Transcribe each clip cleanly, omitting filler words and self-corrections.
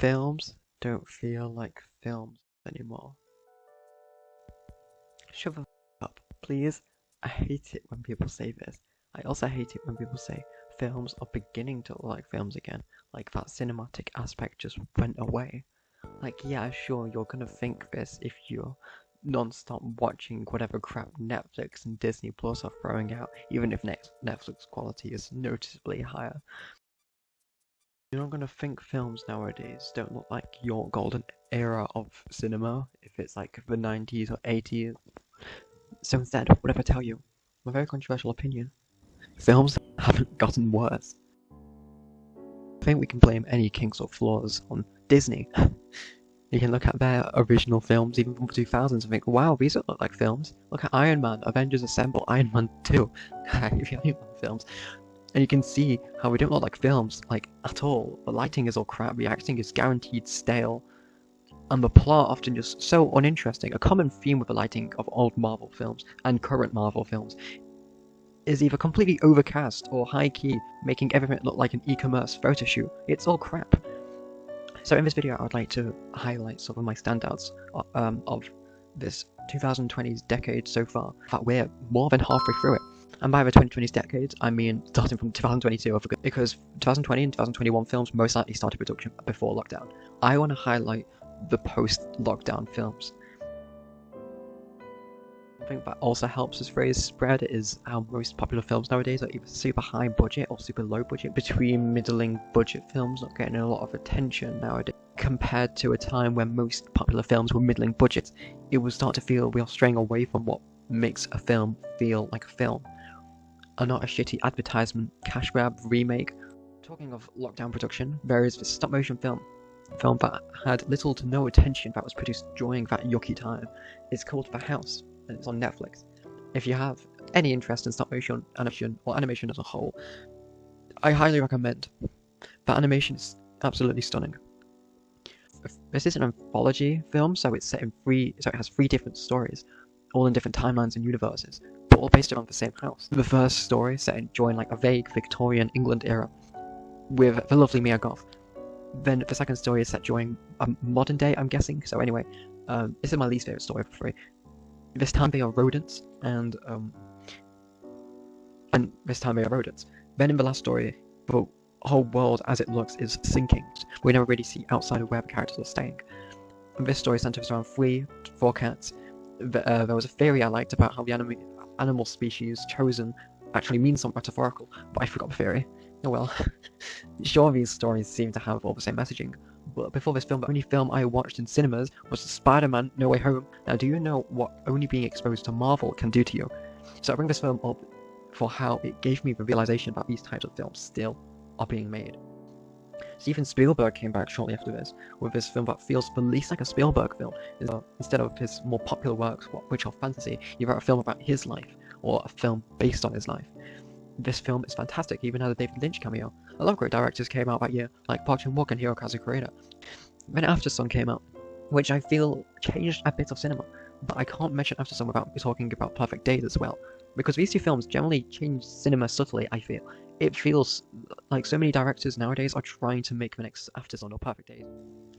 Films don't feel like films anymore. Shut the up, please. I hate it when people say this. I also hate it when people say films are beginning to look like films again, like that cinematic aspect just went away. Like, yeah, sure, you're gonna think this if you're non-stop watching whatever crap Netflix and Disney Plus are throwing out, even if Netflix quality is noticeably higher. You're not gonna think films nowadays don't look like your golden era of cinema, if it's like the 90s or 80s. So instead, whatever I tell you, my very controversial opinion, films haven't gotten worse. I think we can blame any kinks or flaws on Disney. You can look at their original films, even from the 2000s, and think, wow, these don't look like films. Look at Iron Man, Avengers Assemble, Iron Man 2, Iron Man films. And you can see how we don't look like films, like, at all. The lighting is all crap, the acting is guaranteed stale, and the plot often just so uninteresting. A common theme with the lighting of old Marvel films, and current Marvel films, is either completely overcast or high-key, making everything look like an e-commerce photo shoot. It's all crap. So in this video, I would like to highlight some of my standouts of this 2020s decade so far. In fact, we're more than halfway through it. And by the 2020s decade, I mean starting from 2022, because 2020 and 2021 films most likely started production before lockdown. I want to highlight the post-lockdown films. Something that also helps this phrase spread is how most popular films nowadays are either super high budget or super low budget. Between middling budget films not getting a lot of attention nowadays, compared to a time when most popular films were middling budgets, it would start to feel we are straying away from what makes a film feel like a film, and not a shitty advertisement, cash grab, remake. Talking of lockdown production, there is this stop motion film that had little to no attention that was produced during that yucky time. It's called The House, and it's on Netflix. If you have any interest in stop motion, animation, or animation as a whole, I highly recommend. That animation is absolutely stunning. This is an anthology film, so it has three different stories, all in different timelines and universes, but all based around the same house. The first story set during like a vague Victorian England era, with the lovely Mia Goth. Then the second story is set during a modern day, I'm guessing. So anyway, this is my least favorite story of the three. This time they are rodents, and this time they are rodents. Then in the last story, the whole world as it looks is sinking. We never really see outside of where the characters are staying. And this story centers around four cats. There was a theory I liked about how the animal species chosen actually means something metaphorical, but I forgot the theory. Oh well. Sure, these stories seem to have all the same messaging, but before this film, the only film I watched in cinemas was Spider-Man No Way Home. Now, do you know what only being exposed to Marvel can do to you? So I bring this film up for how it gave me the realization that these types of films still are being made. Steven Spielberg came back shortly after this with this film that feels the least like a Spielberg film. Instead of his more popular works, which are fantasy, you wrote a film about his life, or a film based on his life. This film is fantastic, even had a David Lynch cameo. A lot of great directors came out that year, like Park Chan-wook and Hirokazu Kore-eda. Then Aftersun came out, which I feel changed a bit of cinema, but I can't mention Aftersun without talking about Perfect Days as well, because these two films generally change cinema subtly, I feel. It feels like so many directors nowadays are trying to make the next Aftersun or Perfect Days.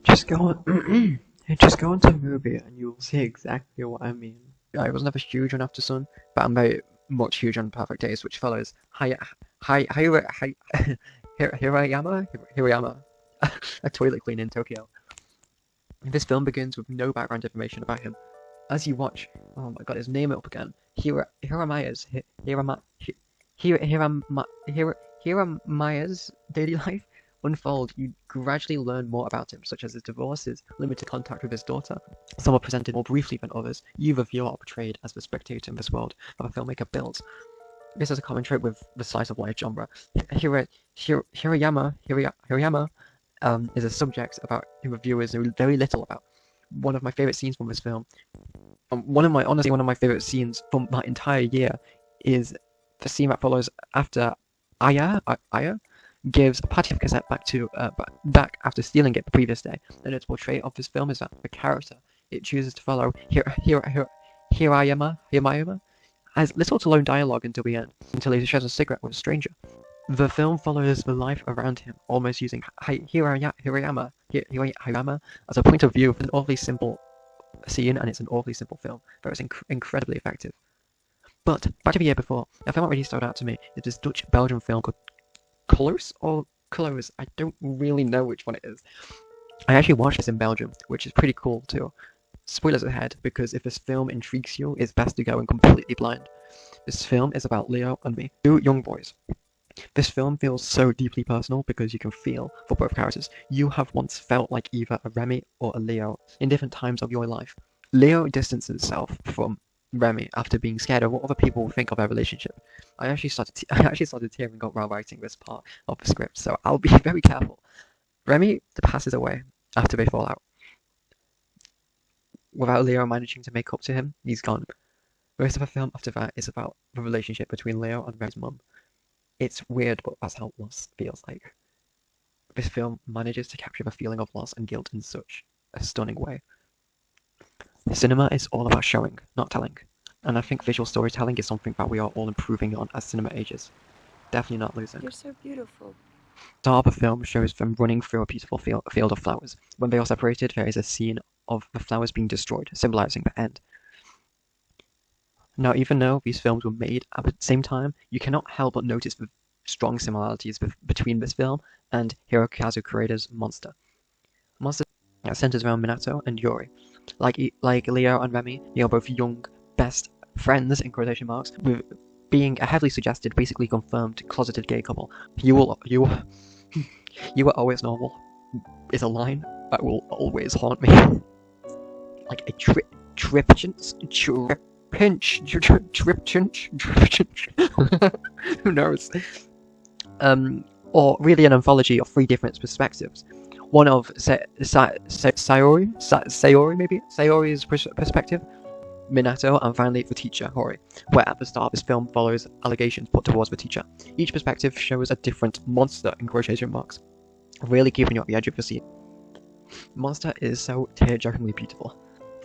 Just go onto the movie and you'll see exactly what I mean. I was never huge on Aftersun, but I'm very much huge on Perfect Days, which follows Hirayama, a toilet cleaner in Tokyo. This film begins with no background information about him. As you watch, oh my god, his name up again. Hiramaya's daily life unfold. You gradually learn more about him, such as his divorce, his limited contact with his daughter. Some are presented more briefly than others. You, the viewer, are portrayed as the spectator in this world that the filmmaker builds. This is a common trait with the slice of life genre. Hirayama is a subject about who the viewers know very little about. One of my favorite scenes from this film, one of my favorite scenes from that entire year, is the scene that follows after Aya gives a party cassette back after stealing it the previous day. And its portrait of this film is that the character it chooses to follow, Hirayama, has little to no dialogue until the end, until he shares a cigarette with a stranger. The film follows the life around him, almost using Hirayama Hirayama as a point of view of an awfully simple scene, and it's an awfully simple film, but it's incredibly effective. But back to the year before, a film that really stood out to me is this Dutch-Belgian film called Colors. I don't really know which one it is. I actually watched this in Belgium, which is pretty cool too. Spoilers ahead, because if this film intrigues you, it's best to go in completely blind. This film is about Leo and me, two young boys. This film feels so deeply personal because you can feel for both characters. You have once felt like either a Remy or a Leo in different times of your life. Leo distances himself from Remy after being scared of what other people think of their relationship. I actually started tearing up while writing this part of the script, so I'll be very careful. Remy passes away after they fall out. Without Leo managing to make up to him, he's gone. The rest of the film after that is about the relationship between Leo and Remy's mum. It's weird, but that's how loss feels like. This film manages to capture the feeling of loss and guilt in such a stunning way. Cinema is all about showing, not telling. And I think visual storytelling is something that we are all improving on as cinema ages. Definitely not losing. You're so beautiful. The start of the film shows them running through a beautiful field of flowers. When they are separated, there is a scene of the flowers being destroyed, symbolizing the end. Now, even though these films were made at the same time, you cannot help but notice the strong similarities between this film and Hirokazu Kore-eda's Monster. Monster centers around Minato and Yuri. Like Leo and Remy, they are both young, best friends, in quotation marks, with being a heavily suggested, basically confirmed, closeted gay couple. You were always normal is a line that will always haunt me. Like a trip who knows? Or really an anthology of three different perspectives. One of Sayori's perspective, Minato, and finally the teacher, Hori, where at the start this film follows allegations put towards the teacher. Each perspective shows a different monster, in quotation marks, really keeping you at the edge of your seat. Monster is so tear-jerkingly beautiful,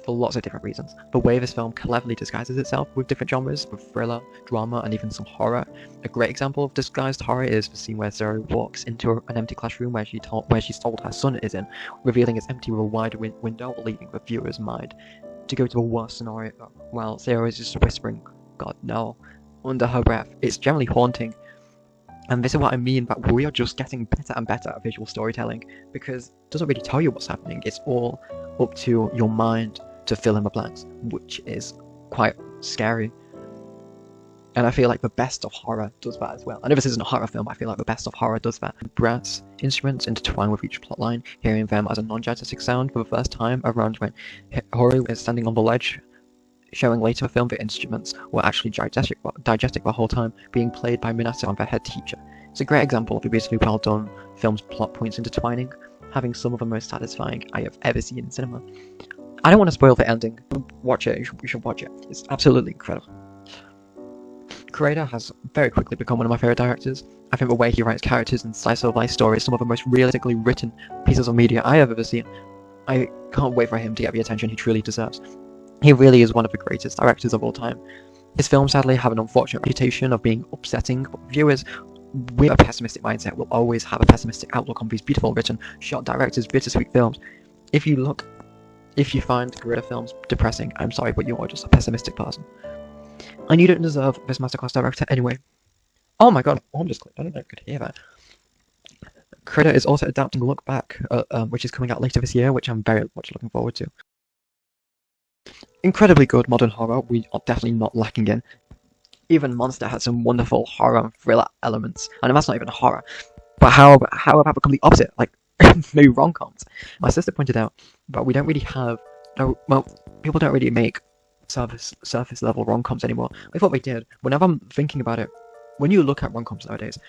for lots of different reasons. The way this film cleverly disguises itself with different genres, with thriller, drama, and even some horror. A great example of disguised horror is the scene where Zero walks into an empty classroom where she's told her son is in, revealing it's empty with a wide window, leaving the viewer's mind to go to the worst scenario, while Zero is just whispering, "God no," under her breath. It's generally haunting. And this is what I mean, that we are just getting better and better at visual storytelling, because it doesn't really tell you what's happening. It's all up to your mind to fill in the blanks, which is quite scary. And I feel like the best of horror does that as well. I know this isn't a horror film, but I feel like the best of horror does that. Brass instruments intertwine with each plotline, hearing them as a non-diegetic sound for the first time around when Hori is standing on the ledge, showing later in the film the instruments were actually diegetic the whole time, being played by Minato and their head teacher. It's a great example of a beautifully well done film's plot points intertwining, having some of the most satisfying I have ever seen in cinema. I don't want to spoil the ending. Watch it, you should watch it. It's absolutely incredible. Greta has very quickly become one of my favourite directors. I think the way he writes characters and slice of life stories is some of the most realistically written pieces of media I have ever seen. I can't wait for him to get the attention he truly deserves. He really is one of the greatest directors of all time. His films sadly have an unfortunate reputation of being upsetting, but viewers with a pessimistic mindset will always have a pessimistic outlook on these beautiful written, shot directors' bittersweet films. If you find Greta films depressing, I'm sorry, but you are just a pessimistic person. And you don't deserve this masterclass director anyway. Oh my god, arm just clicked. I don't know if you could hear that. Greta is also adapting Look Back, which is coming out later this year, which I'm very much looking forward to. Incredibly good modern horror, we are definitely not lacking in. Even Monster had some wonderful horror and thriller elements, and that's not even horror. But how about the complete opposite, like maybe rom-coms? My sister pointed out that we don't really have, people don't really make surface level rom-coms anymore. I thought they did. Whenever I'm thinking about it, when you look at rom-coms nowadays,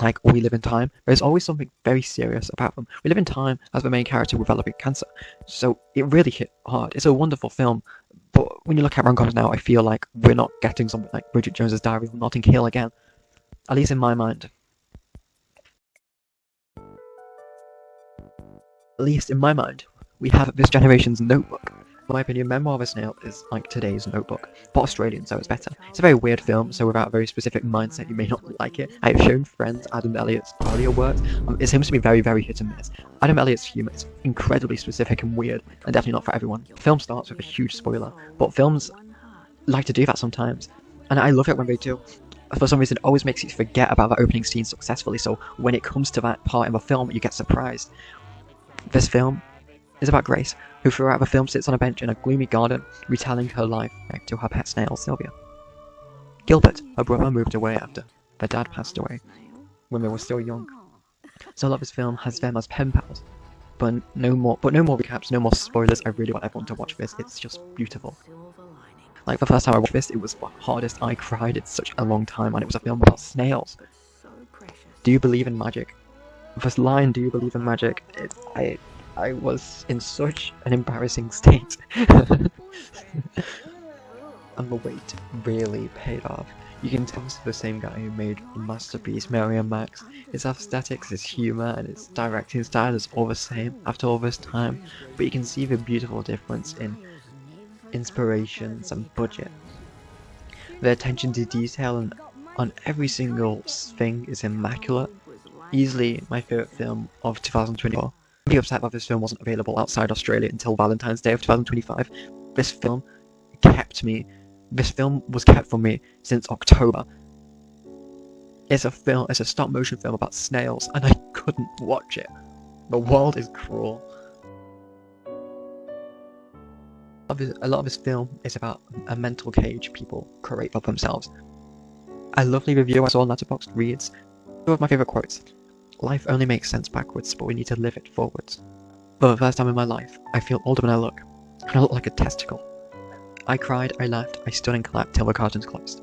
like We Live in Time, there's always something very serious about them. We Live in Time has the main character with developing cancer, so it really hit hard. It's a wonderful film, but when you look at rom-coms now, I feel like we're not getting something like Bridget Jones's Diary or Notting Hill again. At least in my mind. At least in my mind, we have this generation's Notebook. In my opinion, Memoir of a Snail is like today's Notebook, but Australian, so it's better. It's a very weird film, so without a very specific mindset, you may not like it. I've shown friends Adam Elliott's earlier works. It seems to be very, very hit and miss. Adam Elliott's humour is incredibly specific and weird, and definitely not for everyone. The film starts with a huge spoiler, but films like to do that sometimes, and I love it when they do. For some reason, it always makes you forget about the opening scene successfully, so when it comes to that part in the film, you get surprised. This film is about Grace, who throughout the film sits on a bench in a gloomy garden, retelling her life to her pet snail, Sylvia. Gilbert, her brother, moved away after their dad passed away when they were still young. So a lot of this film has them as pen pals, but no more recaps, no more spoilers. I really want everyone to watch this. It's just beautiful. Like the first time I watched this, it was the hardest I cried in such a long time, and it was a film about snails. Do you believe in magic? This line, do you believe in magic? I was in such an embarrassing state. And the wait really paid off. You can tell it's the same guy who made the masterpiece, Mary and Max. His aesthetics, his humour, and his directing style is all the same after all this time, but you can see the beautiful difference in inspirations and budget. The attention to detail on every single thing is immaculate. Easily my favourite film of 2024. I'm really upset that this film wasn't available outside Australia until Valentine's Day of 2025. This film was kept from me since October. It's a stop motion film about snails, and I couldn't watch it. The world is cruel. A lot of this film is about a mental cage people create for themselves. A lovely review I saw on Letterboxd reads, two of my favourite quotes: "Life only makes sense backwards, but we need to live it forwards. For the first time in my life, I feel older when I look, and I look like a testicle. I cried, I laughed, I stood and clapped till the curtains closed.